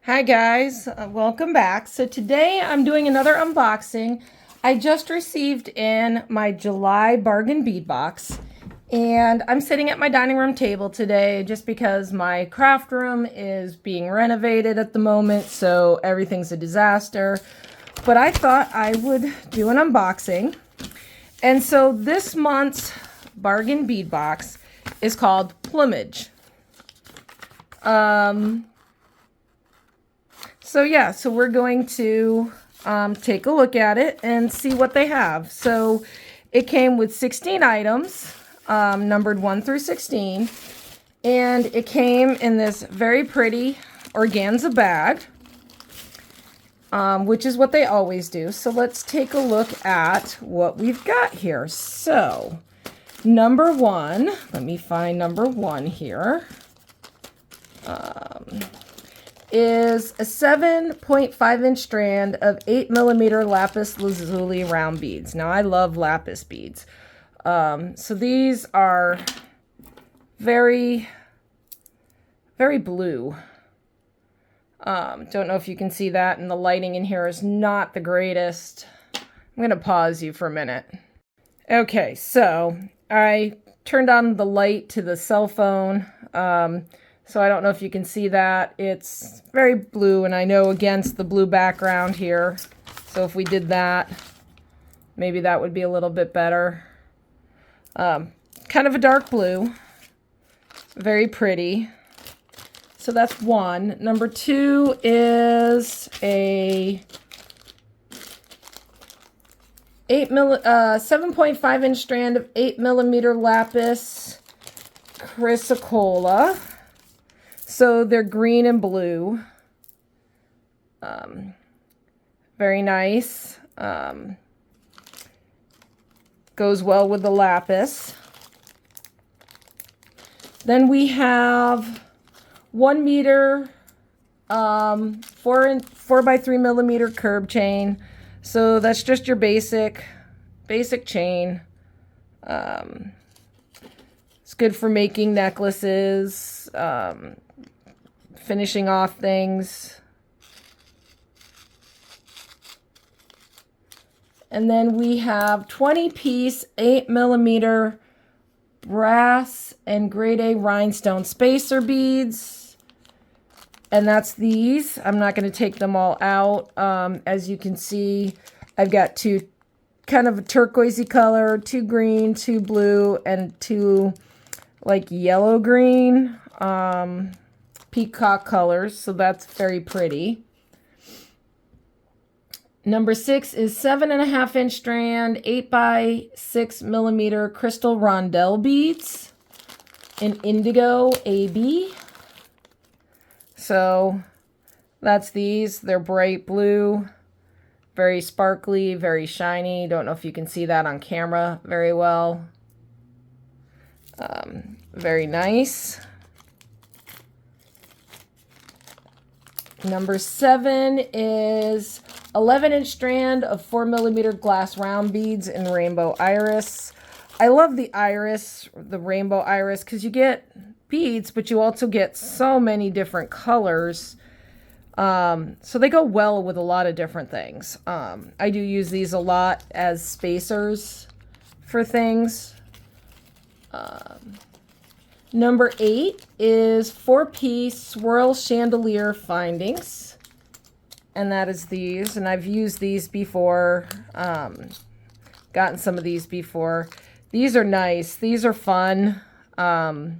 Hi guys, welcome back. So today I'm doing another unboxing. I just received in my July bargain bead box, and I'm sitting at my dining room table today just because my craft room is being renovated at the moment, so everything's a disaster. But I thought I would do an unboxing. And so this month's bargain bead box is called Plumage. So we're going to take a look at it and see what they have. So it came with 16 items, numbered 1 through 16, and it came in this very pretty organza bag, which is what they always do. So let's take a look at what we've got here. So number 1, let me find number 1 here. Is a 7.5-inch strand of 8mm lapis lazuli round beads. Now, I love lapis beads. So these are very, very blue. Don't know if you can see that, and the lighting in here is not the greatest. I'm going to pause you for a minute. Okay, so I turned on the light to the cell phone. So I don't know if you can see that. It's very blue, and I know against the blue background here. So if we did that, maybe that would be a little bit better. Kind of a dark blue. Very pretty. So that's 1. Number 2 is a 7.5-inch strand of 8mm lapis chrysocolla. So they're green and blue. Very nice. Goes well with the lapis. Then we have 1 meter, 4x3mm curb chain. So that's just your basic chain. It's good for making necklaces, finishing off things. And then we have 20-piece 8mm brass and grade A rhinestone spacer beads. And that's these. I'm not going to take them all out. As you can see, I've got 2 kind of a turquoisey color, 2 green, 2 blue, and 2 like yellow-green peacock colors, so that's very pretty. Number 6 is 7.5-inch strand, 8x6mm crystal rondelle beads in indigo AB. So that's these. They're bright blue, very sparkly, very shiny. Don't know if you can see that on camera very well. Very nice. Number 7 is 11-inch strand of 4mm glass round beads in rainbow iris. I love the iris, the rainbow iris, because you get beads, but you also get so many different colors. So they go well with a lot of different things. I do use these a lot as spacers for things. Number 8 is 4-piece swirl chandelier findings. And that is these. And I've used these before. Gotten some of these before. These are nice. These are fun. You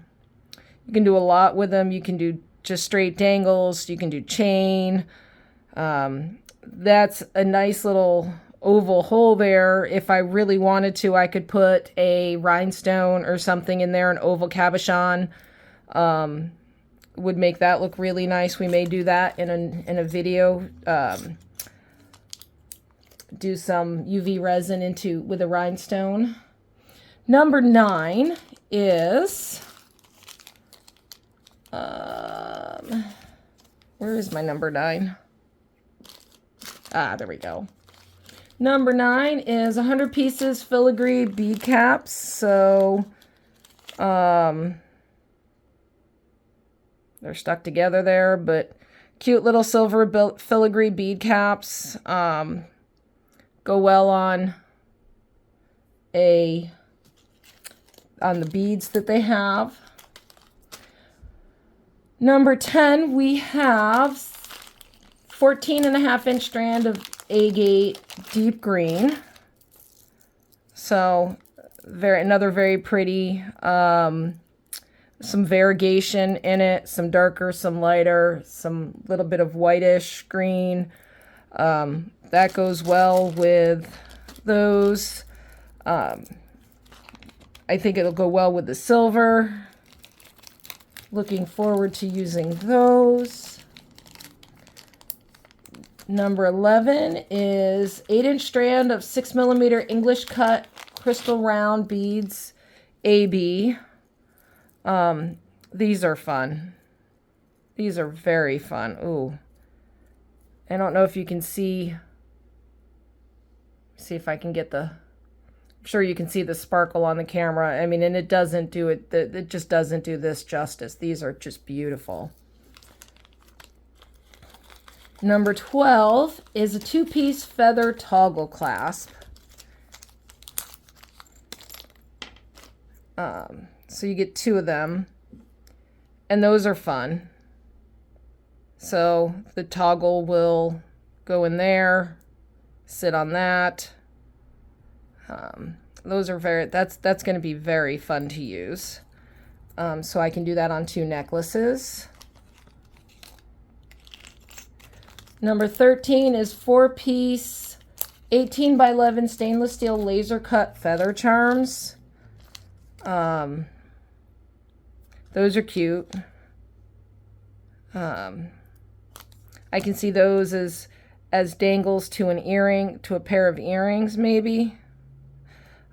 can do a lot with them. You can do just straight dangles. You can do chain. That's a nice little oval hole there. If I really wanted to, I could put a rhinestone or something in there, an oval cabochon. Would make that look really nice. We may do that in a video. Do some UV resin with a rhinestone. Number 9 is where is my number 9? Ah, there we go. Number 9 is 100 pieces filigree bead caps. So they're stuck together there, but Cute little silver filigree bead caps. Go well on the beads that they have. Number 10, we have 14.5-inch strand of agate deep green. So another very pretty, some variegation in it, some darker, some lighter, some little bit of whitish green. That goes well with those. I think it'll go well with the silver. Looking forward to using those. Number 11 is 8-inch strand of 6mm English cut crystal round beads, AB. These are fun. These are very fun. Ooh. I don't know if you can see if I can get I'm sure you can see the sparkle on the camera. I mean, and it doesn't do it, it just doesn't do this justice. These are just beautiful. Number 12 is a 2-piece feather toggle clasp. So you get 2 of them, and those are fun. So the toggle will go in there, sit on that. Those are that's going to be very fun to use. So I can do that on 2 necklaces. Number 13 is 4-piece 18 by 11 stainless steel laser cut feather charms. Those are cute. I can see those as dangles to an earring, to a pair of earrings maybe.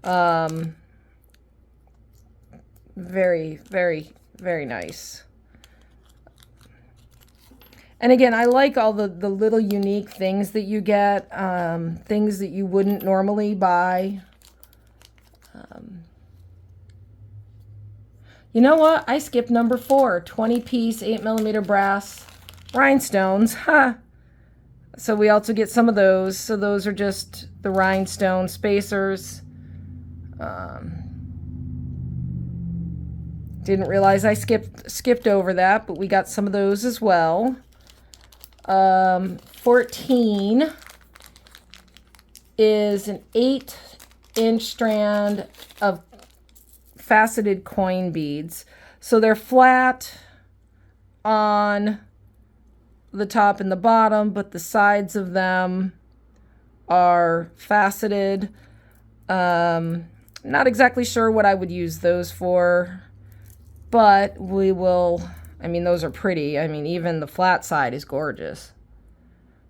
Very, very, very nice. And again, I like all the little unique things that you get, things that you wouldn't normally buy. You know what? I skipped number 4, 20-piece 8mm brass rhinestones. Ha! So we also get some of those. So those are just the rhinestone spacers. Didn't realize I skipped over that, but we got some of those as well. 14 is an 8-inch strand of faceted coin beads. So they're flat on the top and the bottom, but the sides of them are faceted. Not exactly sure what I would use those for, but we will. I mean, those are pretty. I mean, even the flat side is gorgeous.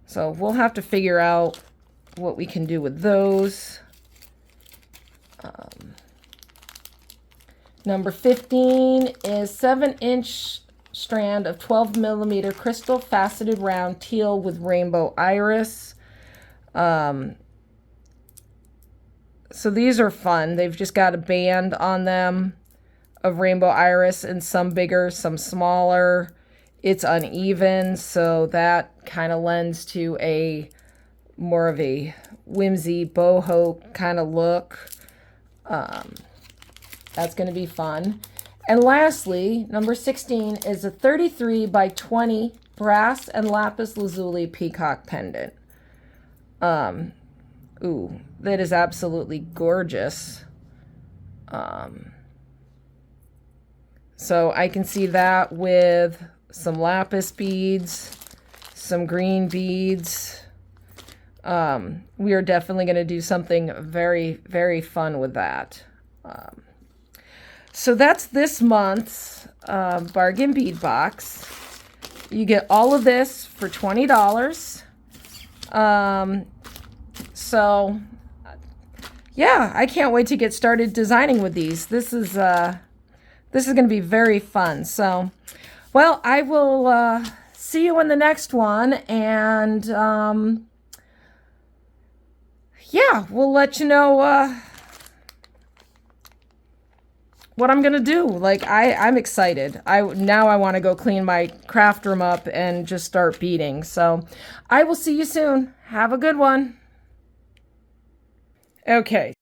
So we'll have to figure out what we can do with those. Number 15 is 7-inch strand of 12mm crystal faceted round teal with rainbow iris. So these are fun. They've just got a band on them of rainbow iris, and some bigger, some smaller. It's uneven, so that kind of lends to a more of a whimsy boho kind of look. That's going to be fun. And lastly, number 16 is a 33 by 20 brass and lapis lazuli peacock pendant. Ooh, that is absolutely gorgeous. So I can see that with some lapis beads, some green beads. We are definitely going to do something very, very fun with that. So that's this month's bargain bead box. You get all of this for $20. So yeah, I can't wait to get started designing with these. This is going to be very fun. So, well, I will see you in the next one, and yeah, we'll let you know what I'm gonna do. Like, I'm excited. Now I want to go clean my craft room up and just start beading. So I will see you soon. Have a good one. Okay,